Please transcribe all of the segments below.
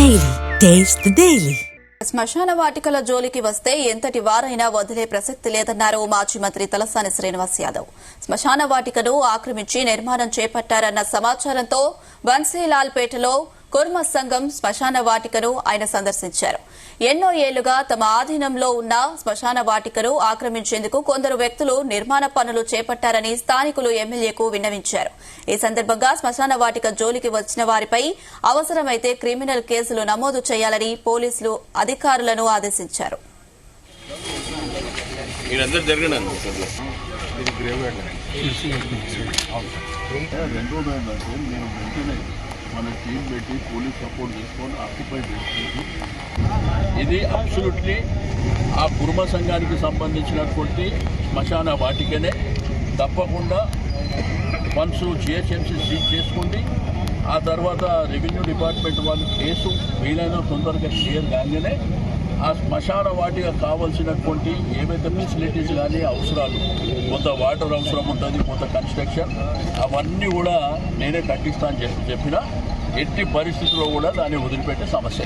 Daily. Taste the Daily. శ్మశాన వాటికల జోలికి వస్తే ఎంతటి వారైనా వదిలే ప్రసక్తి లేదన్నారు మాజీ మంత్రి తలసాని శ్రీనివాస్ యాదవ్. శ్మశాన వాటికను ఆక్రమించి నిర్మాణం చేపట్టారన్న సమాచారంతో బన్సీలాల్పేటలో కుర్మ సంఘం శ్మశాన వాటికను ఆయన సందర్శించారు. ఎన్నో ఏళ్లుగా తమ ఆధీనంలో ఉన్న శ్మశాన వాటికను ఆక్రమించేందుకు కొందరు వ్యక్తులు నిర్మాణ పనులు చేపట్టారని స్థానికులు ఎమ్మెల్యేకు విన్నవించారు. ఈ సందర్భంగా శ్మశాన వాటిక జోలికి వచ్చిన వారిపై అవసరమైతే క్రిమినల్ కేసులు నమోదు చేయాలని పోలీసులు అధికారులను ఆదేశించారు. మన టీం పెట్టి పోలీస్ సపోర్ట్ చేసుకొని ఆక్యుపై చేసుకుంటూ ఇది అబ్సల్యూట్లీ ఆ కుర్మ సంఘానికి సంబంధించినటువంటి శ్మశాన వాటికనే. తప్పకుండా ఫండ్స్ జిహెచ్ఎంసీ సీజ్ చేసుకుంది. ఆ తర్వాత రెవెన్యూ డిపార్ట్మెంట్ వాళ్ళు కేసు వీలైన తొందరగా క్లియర్ కాగానే ఆ శ్మశాన వాటిక కావాల్సినటువంటి ఏవైతే ఫెసిలిటీస్ కానీ అవసరాలు, కొంత వాటర్ అవసరం ఉంటుంది, కొంత కన్స్ట్రక్షన్, అవన్నీ కూడా నేనే కట్టిస్తా అని చెప్పిన ఎట్టి పరిస్థితుల్లో కూడా దాన్ని వదిలిపెట్టే సమస్య.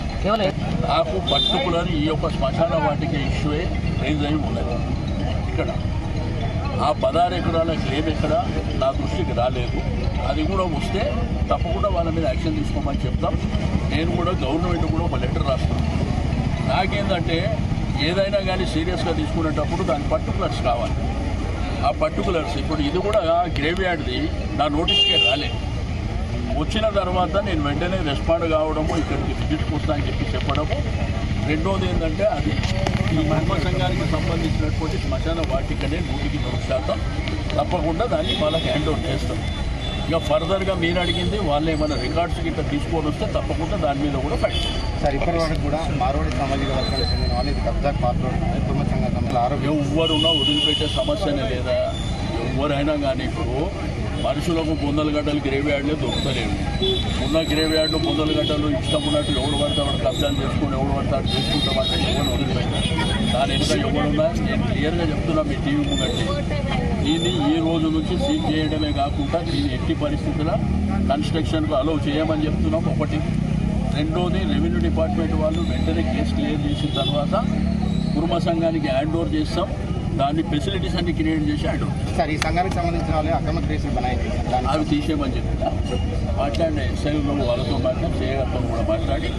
నాకు పర్టికులర్ ఈ యొక్క శ్మశాన వాటిక ఇష్యూయే రైజ్ అయి ఉన్నది. ఇక్కడ ఆ 16 ఎకరాల క్లెయిమ్ ఎక్కడ నా దృష్టికి రాలేదు. అది కూడా వస్తే తప్పకుండా వాళ్ళ మీద యాక్షన్ తీసుకోమని చెప్తాం. నేను కూడా గవర్నమెంట్ కూడా ఒక లెటర్ రాస్తాను. నాకేంటంటే ఏదైనా కానీ సీరియస్గా తీసుకునేటప్పుడు దాని పర్టికులర్స్ కావాలి. ఆ పర్టికులర్స్ ఇప్పుడు ఇది కూడా గ్రేవ్ యార్డ్ది నా నోటీస్కే రాలేదు. వచ్చిన తర్వాత నేను వెంటనే రెస్పాండ్ కావడము, ఇక్కడికి విజిట్కి వస్తా అని చెప్పడము. రెండోది ఏంటంటే అది ఈ కుర్మ సంఘానికి సంబంధించినటువంటి శ్మశాన వాటికనే 100% తప్పకుండా దాన్ని వాళ్ళకి హ్యాండ్ ఓవర్ చేస్తాం. ఇక ఫర్దర్గా మీరు అడిగింది వాళ్ళు ఏమైనా రికార్డ్స్ ఇక్కడ తీసుకొని వస్తే తప్పకుండా దాని మీద కూడా ఫైట్ సార్. ఇప్పటి వరకు కూడా మారోడి సామాజిక వర్గానికి చెందిన వాళ్ళు ఇది కబ్జా ఎవరున్నా వదిలిపెట్టే సమస్యనే లేదా. ఎవరైనా కానీ ఇప్పుడు మనుషులకు బొందల గడ్డలు గ్రేవ్ యార్డ్లే దొరుకుతలేవు. ఉన్న గ్రేవ్ యార్డ్లు బొందల గడ్డలు ఇష్టం ఉన్నట్టు ఎవడు పడితే వాడు కబ్జాలు చేసుకుని ఎవడు పడితే వాడు చేసుకుంటామంటే ఎవరు వదిలిపెట్టారు. దాని వెనుక ఎవరున్నా నేను క్లియర్గా చెప్తున్నా మీ టీవీ ముంగట్టి, దీన్ని ఈ రోజు నుంచి సీజ్ చేయడమే కాకుండా దీన్ని ఎట్టి పరిస్థితుల కన్స్ట్రక్షన్కు అలౌ చేయమని చెప్తున్నాం. ఒకటి. రెండోది రెవెన్యూ డిపార్ట్మెంట్ వాళ్ళు వెంటనే కేసు క్లియర్ చేసిన తర్వాత కుర్మ సంఘానికి హ్యాండ్ ఓవర్ చేస్తాం. దాన్ని ఫెసిలిటీస్ అన్ని క్రియేట్ చేసి హ్యాండ్ ఓవర్ సార్. ఈ సంఘానికి సంబంధించిన వాళ్ళు అక్రమ కేసులు అవి తీసేయమని చెప్పిన మాట్లాడిన ఎస్ఐలు వాళ్ళతో మాట్లాడి చేయగలతో కూడా మాట్లాడి